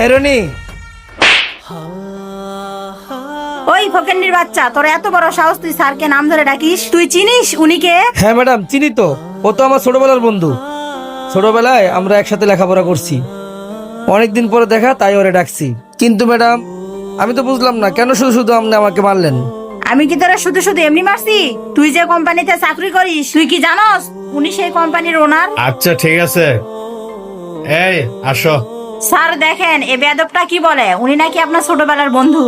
এরনি, ওই ফকিন্নির বাচ্চা, তোর এত বড় সাহস, তুই স্যারকে নাম ধরে ডাকিস? তুই চিনিস উনি কে? হ্যাঁ ম্যাডাম চিনি তো, ও তো আমার ছোটবেলার বন্ধু। ছোটবেলায় আমরা একসাথে লেখাপড়া করছি, অনেকদিন পরে দেখা তাই ওরে ডাকছি। কিন্তু ম্যাডাম আমি তো বুঝলাম না কেন শুধু শুধু আপনি আমাকে মারলেন। আমি কি তোরা শুধু শুধু এমনি মারছি? তুই যে কোম্পানিতে চাকরি করিস, তুই কি জানোস উনি সেই কোম্পানির ওনার? আচ্ছা ঠিক আছে, এই আসো। স্যার দেখেন এ বেয়াদবটা কি বলে, উনি নাকি আপনার ছোটবেলার বন্ধু।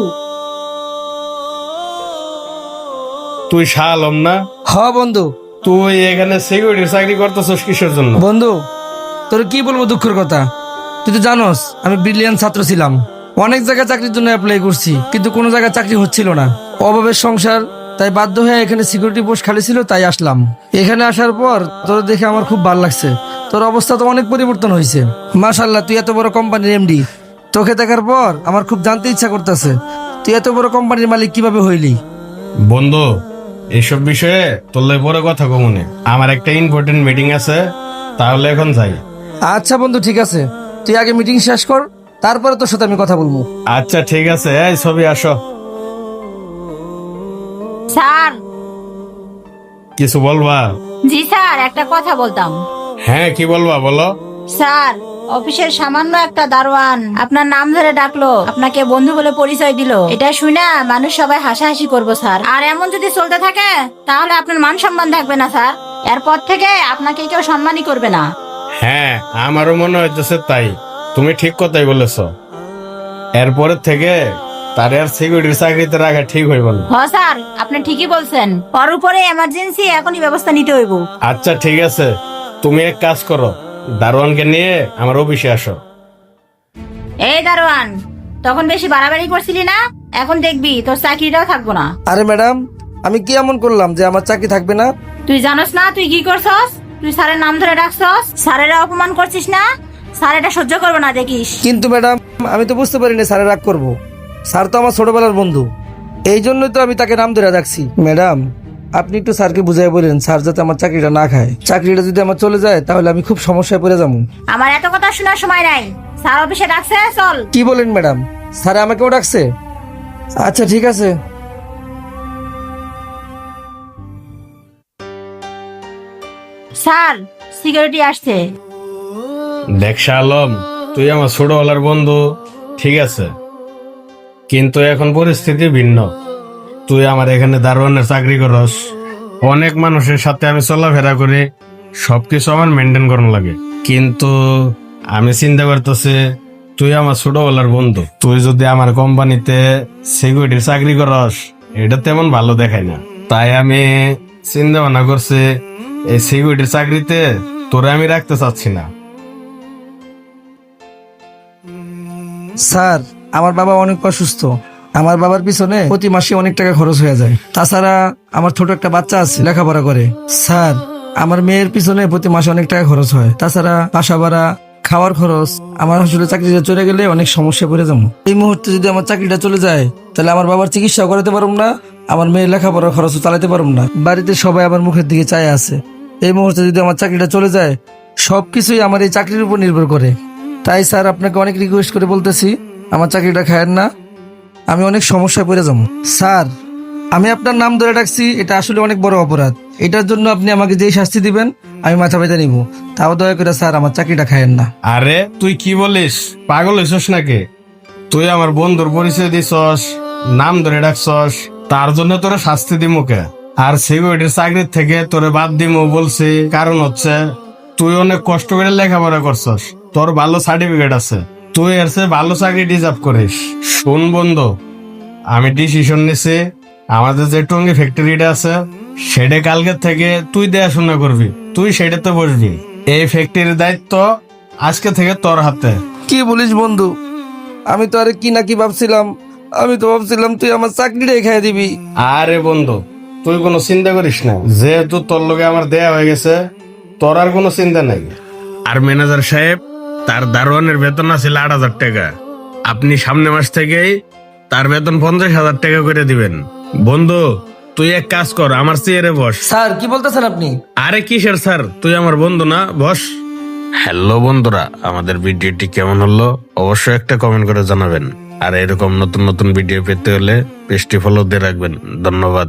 তুই শাহ আলম না? হ বন্ধু। তুই এখানে সিকিউরিটির চাকরি করতেছস কিসের জন্য? বন্ধু তোর কি বলবো দুঃখের কথা, তুই তো জানোস আমি ব্রিলিয়ান্ট ছাত্র ছিলাম। অনেক জায়গায় চাকরির জন্য অ্যাপ্লাই করছি, কিন্তু কোনো জায়গায় চাকরি হচ্ছিল না। অভাবের সংসার, তাই বাধ্য হয়ে এখানে সিকিউরিটি পোস্ট খালি ছিল, তাই আসলাম। এখানে আসার পর তোর দেখে আমার খুব ভালো লাগছে। তোর অবস্থা তো অনেক পরিবর্তন হয়েছে, মাশাল্লাহ। তুই এত বড় কোম্পানির এমডি, তোকে দেখার পর আমার খুব জানতে ইচ্ছা করতেছে তুই এত বড় কোম্পানির মালিক কিভাবে হইলি। বন্ধু, এইসব বিষয়ে তোর পরে কথা কমুনে, আমার একটা ইম্পর্টেন্ট মিটিং আছে, তাহলে এখন যাই। আচ্ছা বন্ধু ঠিক আছে, তুই আগে মিটিং শেষ কর, তারপরে তোর সাথে আমি কথা বলবো। আচ্ছা ঠিক আছে, এই ছবি আসো। স্যার। কিছু বলবা? জি স্যার, একটা কথা বলতাম। হ্যাঁ কি বলবা বলো। স্যার, অফিসের সামান্য একটা দারোয়ান আপনার নাম ধরে ডাকলো, আপনাকে বন্ধু বলে পরিচয় দিল, এটা শুনে মানুষ সবাই হাসাহাসি করবো স্যার। আর এমন যদি চলতে থাকে তাহলে আপনার মান সম্মান থাকবে না স্যার। এরপর থেকে আপনাকে কেউ সম্মানই করবে না। হ্যাঁ আমারও মনে হইতেছে তাই, তুমি ঠিক কথাই বলেছ। এরপরের থেকে তার আর সিকিউরিটির চাকরিতে রাখা ঠিক হইব না। হ স্যার, আপনি ঠিকই বলছেন, ওর উপরে এমার্জেন্সি এখনই ব্যবস্থা নিতে হইব। আচ্ছা ঠিক আছে, তুমি এক কাজ করো, দারোয়ানকে নিয়ে আমার অফিসে আসো। এই দারোয়ান, তখন বেশি বাড়াবাড়ি করছিলি না, এখন দেখবি তোর চাকরিটাও থাকবো না। আরে ম্যাডাম আমি কি এমন করলাম যে আমার চাকরি থাকবে না? তুই জানোস না তুই কি করছস? তুই স্যারের নাম ধরে ডাকছস, স্যারেরা অপমান করছিস না? স্যার এটা সহ্য করবো না দেখিস। কিন্তু ম্যাডাম আমি তো বুঝতে পারিনি স্যারে রাগ করবো। স্যার তো আমার ছোটবেলার বন্ধু, এই জন্যই তো আমি তাকে নাম ধরে রাখছি। ম্যাডাম আপনি একটু স্যারকে বুঝাই বলেন, স্যার যাতে আমার চাকরিটা না খায়। চাকরিটা যদি আমার চলে যায় তাহলে আমি খুব সমস্যায় পড়ে যাবো। আমার এত কথা শোনার সময় নাই, স্যার অফিসে ডাকছে, চল। কি বলেন ম্যাডাম, স্যার আমাকেও ডাকছে? আচ্ছা ঠিক আছে। স্যার, সিকিউরিটি আসছে। দেখ শাহ আলম, তুই আমার ছোটবেলার বন্ধু ঠিক আছে, কিন্তু এখন পরিস্থিতি ভিন্ন। তুই আমার এখানে দারোয়ানের চাকরি করস, অনেক মানুষের সাথে আমি চলাফেরা করি, সবকিছু আমার মেনটেন করানো লাগে। কিন্তু আমি চিন্তা করতেছি তুই আমার ছোটবেলার বন্ধু, তুই যদি আমার কোম্পানিতে সিকিউরিটির চাকরি করস এটা তেমন ভালো দেখায় না। তাই আমি চিন্তা ভাবনা করছি এই সিকিউরিটির চাকরিতে তোরে আমি রাখতে চাচ্ছি না। স্যার আমার বাবা অনেক অসুস্থ, আমার বাবার পিছনে প্রতি মাসে অনেক টাকা খরচ হয়ে যায়। তাছাড়া আমার ছোট একটা বাচ্চা আছে লেখাপড়া করে। স্যার আমার মেয়ের পিছনে প্রতি মাসে অনেক টাকা খরচ হয়। তাছাড়া বাসা ভাড়া, খাওয়ার খরচ। আমার আসলে চাকরিটা চলে গেলে অনেক সমস্যা পড়ে যাবো। এই মুহূর্তে যদি আমার চাকরিটা চলে যায় তাহলে আমার বাবার চিকিৎসা করাতে পারবো না, আমার মেয়ের লেখাপড়ার খরচও চালাতে পারবো না। বাড়িতে সবাই আমার মুখের দিকে চায় আছে। এই মুহূর্তে যদি আমার চাকরিটা চলে যায় সবকিছুই আমার এই চাকরির উপর নির্ভর করে। তাই স্যার আপনাকে অনেক রিকোয়েস্ট করে বলতেছি আমার চাকরিটা খায়েন না, আমি অনেক সমস্যায় পড়ে যাবো। স্যার আমি আপনার নাম ধরে ডাকছি, এটা আসলে অনেক বড় অপরাধ। এটার জন্য আপনি আমাকে যেই শাস্তি দিবেন আমি মাথা পেতে নিব, তাও দয়া করে স্যার আমার চাকরিটা খায়েন না। আরে তুই কি বলিস, পাগল হইছস নাকি? তুই আমার বন্ধুর পরিচয় দিছস, নাম ধরে ডাকছস, তার জন্য তোরা শাস্তি দিমু কে? আর সিকিউরিটির চাকরির থেকে তোরে বাদ দিমু বলছি কারণ হচ্ছে তুই অনেক কষ্ট করে লেখাপড়া করছস, তোর ভালো সার্টিফিকেট আছে, তুই এর চেয়ে ভালো চাকরি ডিজার্ভ করিস। শুন বন্ধু, আমি ডিসিশন নিছি, আমাদের যে টঙ্গী ফ্যাক্টরিটা আছে সেটা কালকে থেকে তুই দেখাশোনা করবি, তুই সেটাতে বসবি। এই ফ্যাক্টরির দায়িত্ব আজকে থেকে তোর হাতে। কি বলিস বন্ধু, আমি তো আরে কি না কি ভাবছিলাম, আমি তো ভাবছিলাম তুই আমার চাকরিটাই খাইয়ে দিবি। আরে বন্ধু তুই কোনো চিন্তা করিস না, যেহেতু তোর লগে আমার দেয়া হয়ে গেছে তোর আর কোনো চিন্তা নাই। আর ম্যানেজার সাহেব, তার দারোয়ানের বেতন আছে 8,000 টাকা, আপনি সামনে মাস থেকেই তার বেতন 50,000 টাকা করে দিবেন। বন্ধু তুই এক কাজ কর, আমার চেয়ারে বস। স্যার কি বলতেছেন আপনি? আরে কিসের স্যার, তুই আমার বন্ধু না, বস। হ্যালো বন্ধুরা, আমাদের ভিডিওটি কেমন হলো অবশ্যই একটা কমেন্ট করে জানাবেন। আর এরকম নতুন নতুন ভিডিও পেতে হলে পেজটি ফলো দিয়ে রাখবেন। ধন্যবাদ।